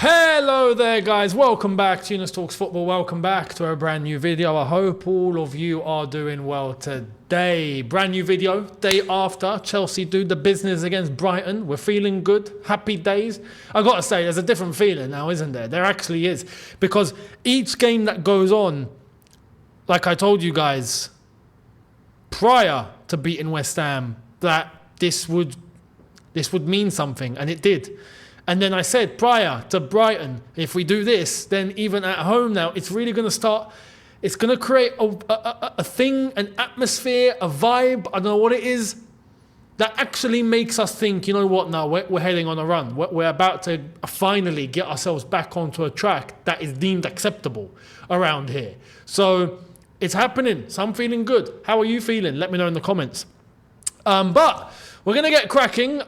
Hello there guys, welcome back to Younes Talks Football, welcome back to a brand new video. I hope all of you are doing well today. Brand new video, day after Chelsea do the business against Brighton. We're feeling good, happy days. I gotta say, there's a different feeling now, isn't there? There actually is, because each game that goes on, like I told you guys, prior to beating West Ham, that this would mean something, and it did. And then I said prior to Brighton, if we do this, then even at home now, it's really going to start, it's going to create a thing, an atmosphere, a vibe, I don't know what it is, that actually makes us think, you know what, now we're heading on a run. We're about to finally get ourselves back onto a track that is deemed acceptable around here. So it's happening. So I'm feeling good. How are you feeling? Let me know in the comments. But we're going to get cracking.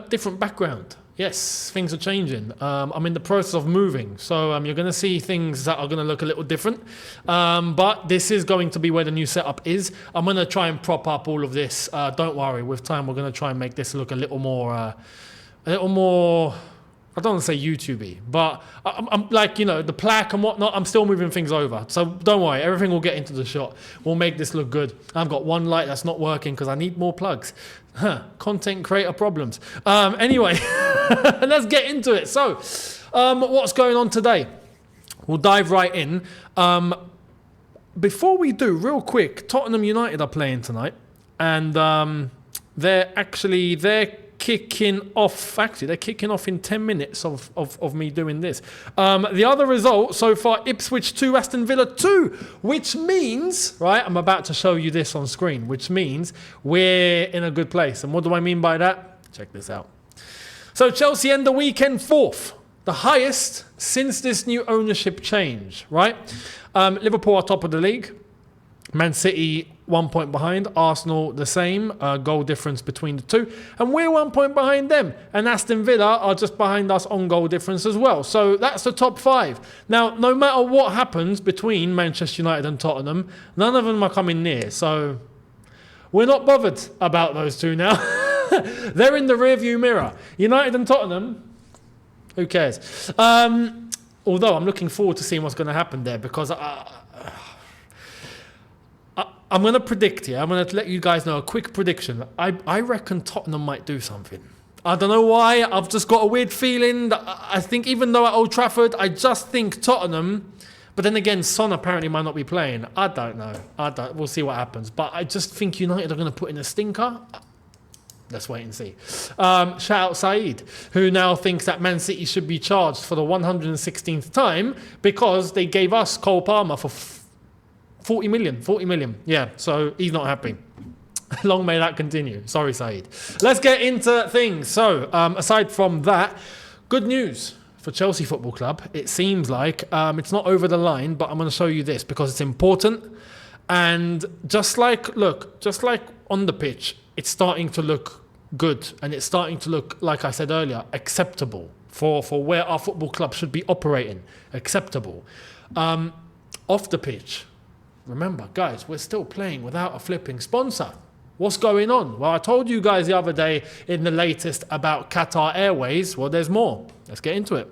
Different background. Yes, things are changing. I'm in the process of moving, so you're going to see things that are going to look a little different. But this is going to be where the new setup is. I'm going to try and prop up all of this. Don't worry, with time we're going to try and make this look a little more, I don't want to say YouTube-y, but I'm like, you know, the plaque and whatnot, I'm still moving things over. So don't worry, everything will get into the shot. We'll make this look good. I've got one light that's not working because I need more plugs. Content creator problems. Anyway, let's get into it. So, what's going on today? We'll dive right in. Before we do, real quick, Tottenham United are playing tonight. And they're kicking off. Actually, they're kicking off in 10 minutes of me doing this. The other result so far, Ipswich 2, Aston Villa 2, which means, right, I'm about to show you this on screen, which means we're in a good place. And what do I mean by that? Check this out. So Chelsea end the weekend 4th, the highest since this new ownership change, right? Liverpool are top of the league. Man City 1 point behind, Arsenal the same, goal difference between the two, and we're 1 point behind them, and Aston Villa are just behind us on goal difference as well. So that's the top 5. Now, no matter what happens between Manchester United and Tottenham, none of them are coming near, so we're not bothered about those two now. They're in the rearview mirror. United and Tottenham, who cares? Although I'm looking forward to seeing what's going to happen there, because I'm going to predict here. I'm going to let you guys know a quick prediction. I reckon Tottenham might do something. I don't know why. I've just got a weird feeling that I think, even though at Old Trafford, I just think Tottenham. But then again, Son apparently might not be playing. I don't know. We'll see what happens. But I just think United are going to put in a stinker. Let's wait and see. Shout out Saeed, who now thinks that Man City should be charged for the 116th time because they gave us Cole Palmer for 40 million. Yeah, so he's not happy. Long may that continue. Sorry, Saeed. Let's get into things. So, aside from that, good news for Chelsea Football Club. It seems like it's not over the line, but I'm going to show you this because it's important. And just like on the pitch, it's starting to look good. And it's starting to look, like I said earlier, acceptable for where our football club should be operating. Acceptable. Off the pitch, remember, guys, we're still playing without a flipping sponsor. What's going on? Well, I told you guys the other day in the latest about Qatar Airways. Well, there's more. Let's get into it.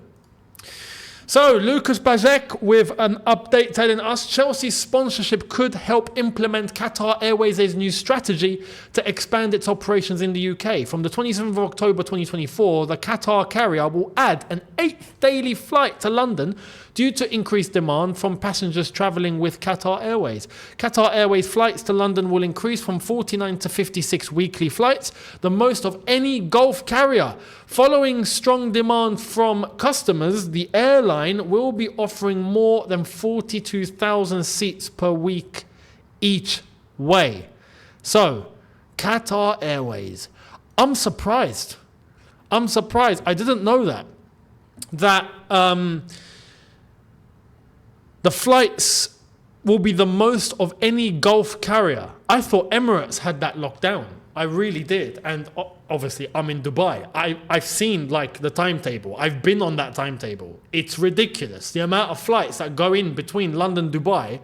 So, Lucas Bajek with an update telling us Chelsea's sponsorship could help implement Qatar Airways' new strategy to expand its operations in the UK. From the 27th of October 2024, the Qatar carrier will add an 8th daily flight to London due to increased demand from passengers travelling with Qatar Airways. Qatar Airways flights to London will increase from 49 to 56 weekly flights, the most of any Gulf carrier. Following strong demand from customers, the airline will be offering more than 42,000 seats per week each way. So, Qatar Airways. I'm surprised. I didn't know that. The flights will be the most of any Gulf carrier. I thought Emirates had that locked down. I really did. And obviously, I'm in Dubai. I've seen like the timetable. I've been on that timetable. It's ridiculous. The amount of flights that go in between London, Dubai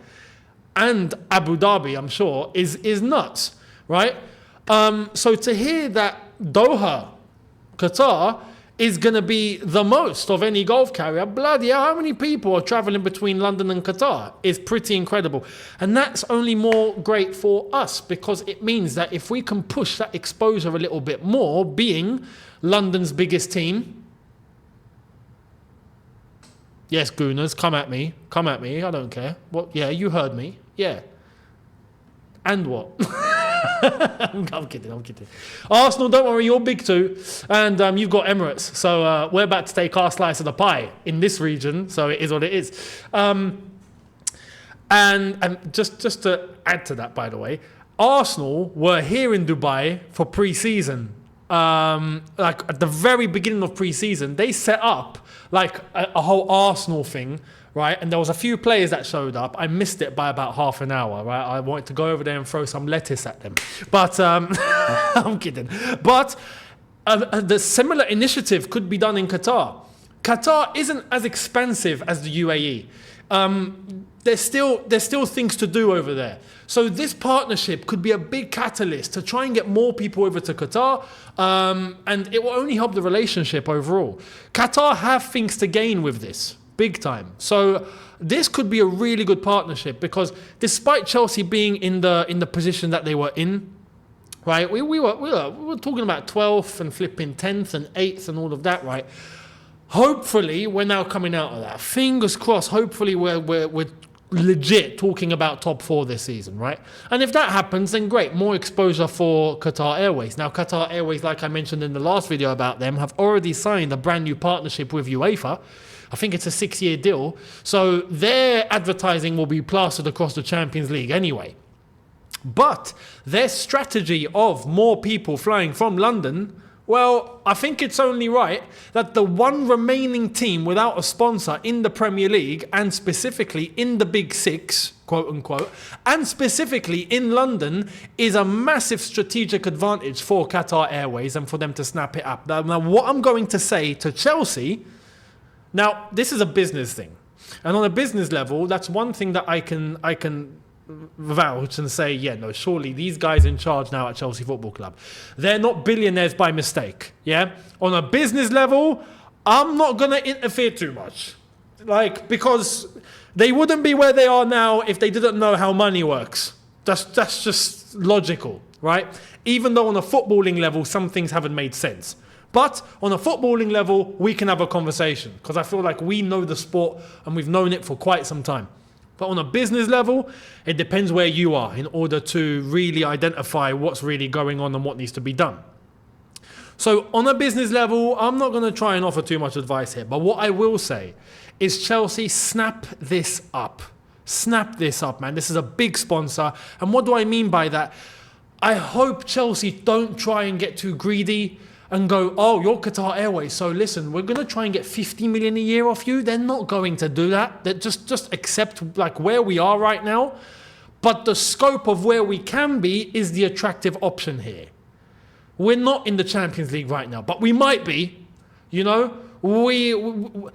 and Abu Dhabi, I'm sure, is nuts, right? So to hear that Doha, Qatar, is going to be the most of any Gulf carrier. Bloody hell, how many people are traveling between London and Qatar? It's pretty incredible. And that's only more great for us because it means that if we can push that exposure a little bit more, being London's biggest team. Yes, Gooners, come at me. I don't care. What? Yeah, you heard me. Yeah. And what? I'm kidding. Arsenal, don't worry, you're big too. And you've got Emirates. So we're about to take our slice of the pie in this region. So it is what it is. And just to add to that, by the way, Arsenal were here in Dubai for pre-season. Like at the very beginning of pre-season, they set up like a whole Arsenal thing. Right, and there was a few players that showed up. I missed it by about half an hour. Right, I wanted to go over there and throw some lettuce at them, but I'm kidding. But the similar initiative could be done in Qatar. Qatar isn't as expensive as the UAE. There's still things to do over there. So this partnership could be a big catalyst to try and get more people over to Qatar, and it will only help the relationship overall. Qatar have things to gain with this. Big time. So this could be a really good partnership because despite Chelsea being in the position that they were in, right? We were talking about 12th and flipping 10th and 8th and all of that, right? Hopefully we're now coming out of that. Fingers crossed. Hopefully we're legit talking about top 4 this season, right? And if that happens, then great, more exposure for Qatar Airways. Now, Qatar Airways, like I mentioned in the last video about them, have already signed a brand new partnership with UEFA. I think it's a 6-year deal. So their advertising will be plastered across the Champions League anyway. But their strategy of more people flying from London, well, I think it's only right that the one remaining team without a sponsor in the Premier League, and specifically in the Big Six, quote unquote, and specifically in London, is a massive strategic advantage for Qatar Airways and for them to snap it up. Now what I'm going to say to Chelsea, now, this is a business thing. And on a business level, that's one thing that I can vouch and say, yeah, no, surely these guys in charge now at Chelsea Football Club, they're not billionaires by mistake, yeah? On a business level, I'm not going to interfere too much. Like, because they wouldn't be where they are now if they didn't know how money works. That's just logical, right? Even though on a footballing level, some things haven't made sense. But on a footballing level, we can have a conversation because I feel like we know the sport and we've known it for quite some time. But on a business level, it depends where you are in order to really identify what's really going on and what needs to be done. So on a business level, I'm not going to try and offer too much advice here. But what I will say is Chelsea, snap this up. Snap this up, man. This is a big sponsor. And what do I mean by that? I hope Chelsea don't try and get too greedy and go, oh, you're Qatar Airways, so listen, we're going to try and get 50 million a year off you. They're not going to do that. They just accept like where we are right now. But the scope of where we can be is the attractive option here. We're not in the Champions League right now, but we might be. You know, we're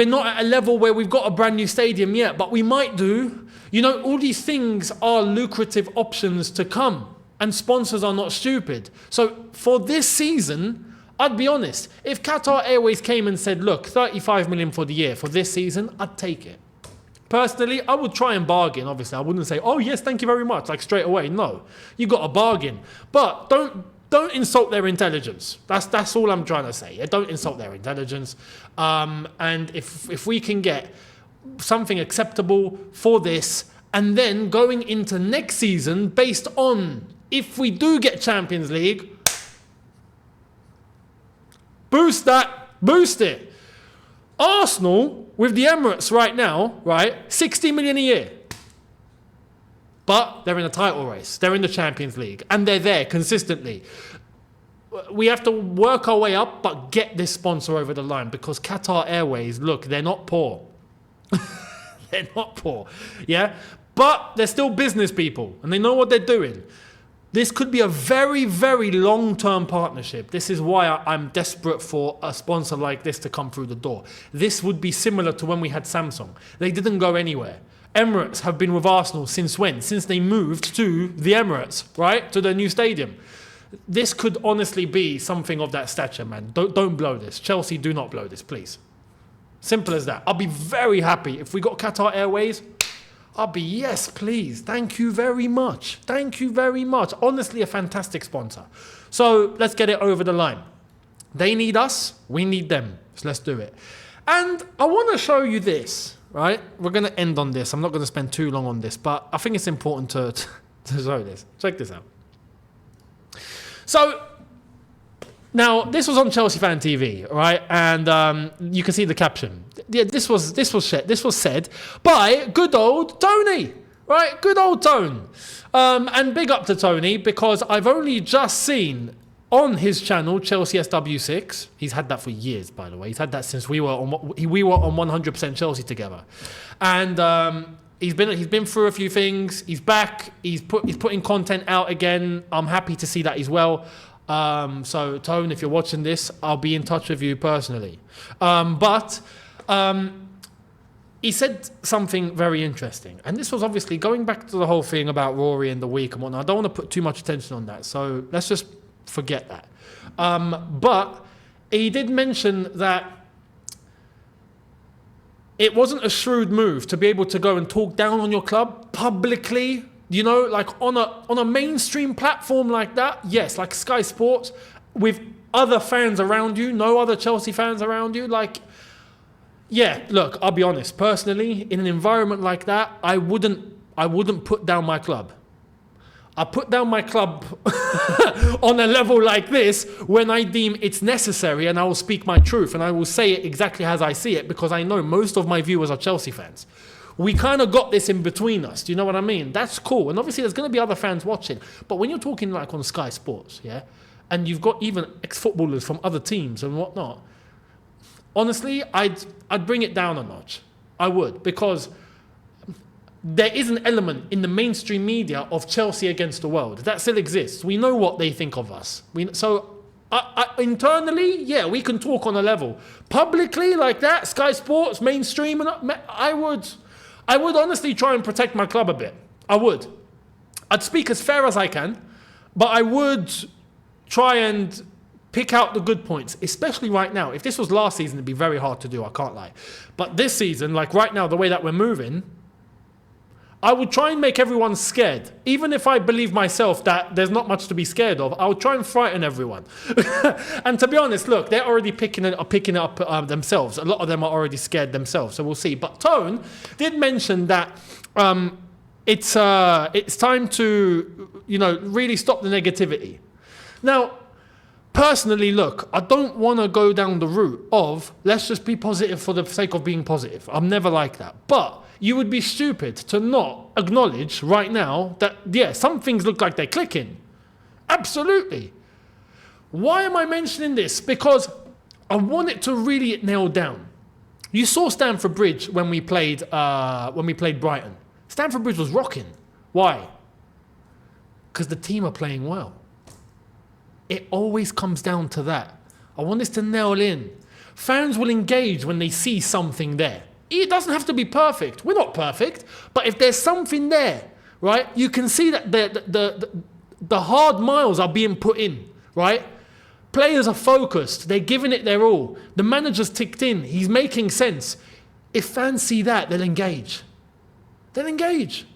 not at a level where we've got a brand new stadium yet, but we might do. You know, all these things are lucrative options to come. And sponsors are not stupid. So for this season, I'd be honest. If Qatar Airways came and said, look, 35 million for the year for this season, I'd take it. Personally, I would try and bargain. Obviously, I wouldn't say, oh, yes, thank you very much, like straight away. No, you got a bargain. But don't insult their intelligence. That's all I'm trying to say. Yeah? Don't insult their intelligence. And if we can get something acceptable for this, and then going into next season based on if we do get Champions League, boost it. Arsenal with the Emirates right now, right, 60 million a year. But they're in a title race. They're in the Champions League. And they're there consistently. We have to work our way up, but get this sponsor over the line. Because Qatar Airways, look, they're not poor. They're not poor. Yeah? But they're still business people. And they know what they're doing. This could be a very, very long-term partnership. This is why I'm desperate for a sponsor like this to come through the door. This would be similar to when we had Samsung. They didn't go anywhere. Emirates have been with Arsenal since when? Since they moved to the Emirates, right? To their new stadium. this could honestly be something of that stature, man. Don't blow this. Chelsea, do not blow this, please. Simple as that. I'll be very happy if we got Qatar Airways. I'll be, yes, please. Thank you very much. Thank you very much. Honestly, a fantastic sponsor. So let's get it over the line. They need us. We need them. So let's do it. And I want to show you this, right? We're going to end on this. I'm not going to spend too long on this, but I think it's important to show this. Check this out. So now this was on Chelsea Fan TV, right? And you can see the caption. Yeah, this was said by good old Tony, right? Good old Tone. And big up to Tony, because I've only just seen on his channel Chelsea SW6. He's had that for years, by the way. He's had that since we were on 100% Chelsea together, and he's been through a few things. He's back. He's putting content out again. I'm happy to see that as well. So Tone, if you're watching this, I'll be in touch with you personally. But he said something very interesting, and this was obviously going back to the whole thing about Rory and the week and whatnot. I don't want to put too much attention on that, so let's just forget that. But he did mention that it wasn't a shrewd move to be able to go and talk down on your club publicly, you know, like on a mainstream platform like that. Yes, like Sky Sports, with other fans around you, no other Chelsea fans around you. Like, yeah, look, I'll be honest. Personally, in an environment like that, I wouldn't put down my club. I put down my club on a level like this when I deem it's necessary, and I will speak my truth and I will say it exactly as I see it, because I know most of my viewers are Chelsea fans. We kind of got this in between us. Do you know what I mean? That's cool. And obviously there's going to be other fans watching. But when you're talking like on Sky Sports, yeah, and you've got even ex-footballers from other teams and whatnot, honestly, I'd bring it down a notch. I would, because there is an element in the mainstream media of Chelsea against the world. That still exists. We know what they think of us. Internally, yeah, we can talk on a level. Publicly, like that, Sky Sports, mainstream, I would honestly try and protect my club a bit. I would. I'd speak as fair as I can, but I would try and pick out the good points, especially right now. If this was last season, it'd be very hard to do, I can't lie. But this season, like right now, the way that we're moving, I would try and make everyone scared. Even if I believe myself that there's not much to be scared of, I would try and frighten everyone. And to be honest, look, they're already picking it up themselves. A lot of them are already scared themselves, so we'll see. But Tone did mention that it's time to, you know, really stop the negativity. Now, personally, look, I don't want to go down the route of let's just be positive for the sake of being positive. I'm never like that. But you would be stupid to not acknowledge right now that, yeah, some things look like they're clicking. Absolutely. Why am I mentioning this? Because I want it to really nail down. You saw Stamford Bridge when we played Brighton. Stamford Bridge was rocking. Why? Because the team are playing well. It always comes down to that. I want this to nail in. Fans will engage when they see something there. It doesn't have to be perfect. We're not perfect. But if there's something there, right, you can see that the hard miles are being put in, right? Players are focused. They're giving it their all. The manager's ticked in. He's making sense. If fans see that, they'll engage. They'll engage.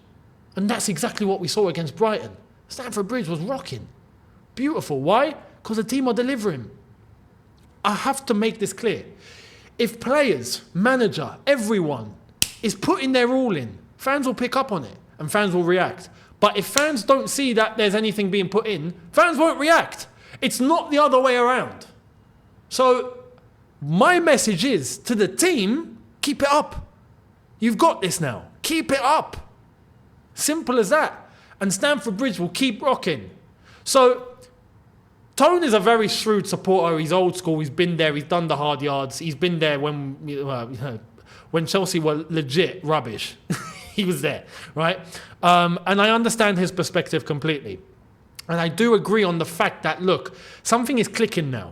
And that's exactly what we saw against Brighton. Stamford Bridge was rocking. Beautiful. Why? Because the team are delivering. I have to make this clear. If players, manager, everyone is putting their all in, fans will pick up on it and fans will react. But if fans don't see that there's anything being put in, fans won't react. It's not the other way around. So my message is to the team, keep it up. You've got this now. Keep it up. Simple as that. And Stamford Bridge will keep rocking. So Tone is a very shrewd supporter. He's old school. He's been there. He's done the hard yards. He's been there when Chelsea were legit rubbish. He was there, right? And I understand his perspective completely. And I do agree on the fact that, look, something is clicking now.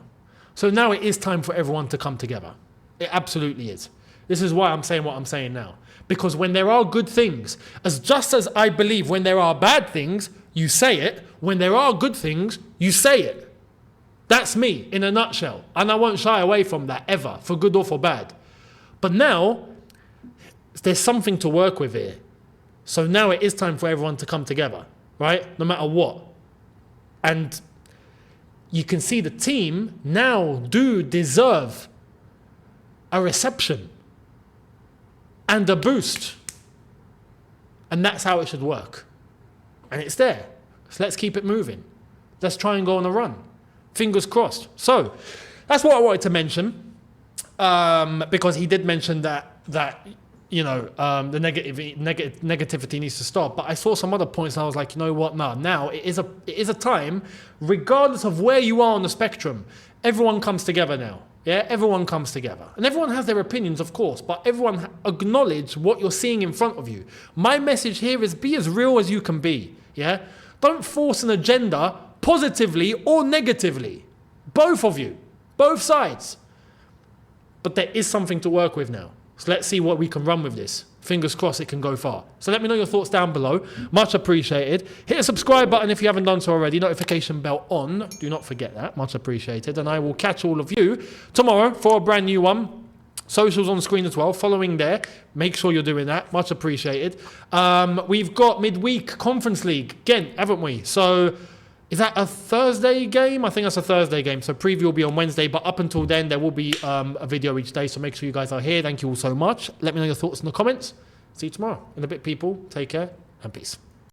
So now it is time for everyone to come together. It absolutely is. This is why I'm saying what I'm saying now. Because when there are good things, just as I believe when there are bad things, You say it. When there are good things, you say it. That's me in a nutshell. And I won't shy away from that ever, for good or for bad. But now, there's something to work with here. So now it is time for everyone to come together, right? No matter what. And you can see the team now do deserve a reception and a boost. And that's how it should work. And it's there. So let's keep it moving. Let's try and go on a run. Fingers crossed. So that's what I wanted to mention. Because he did mention that the negativity needs to stop. But I saw some other points and I was like, you know what? No, now it is a time, regardless of where you are on the spectrum, everyone comes together now. Yeah, everyone comes together. And everyone has their opinions, of course, but everyone acknowledge what you're seeing in front of you. My message here is be as real as you can be. Yeah? Don't force an agenda positively or negatively. Both of you. Both sides. But there is something to work with now. So let's see what we can run with this. Fingers crossed it can go far. So let me know your thoughts down below. Much appreciated. Hit the subscribe button if you haven't done so already. Notification bell on. Do not forget that. Much appreciated. And I will catch all of you tomorrow for a brand new one. Socials on screen as well. Following there. Make sure you're doing that. Much appreciated. We've got midweek Conference League again, haven't we? So is that a Thursday game? I think that's a Thursday game. So preview will be on Wednesday. But up until then, there will be a video each day. So make sure you guys are here. Thank you all so much. Let me know your thoughts in the comments. See you tomorrow. In a bit, people. Take care and peace.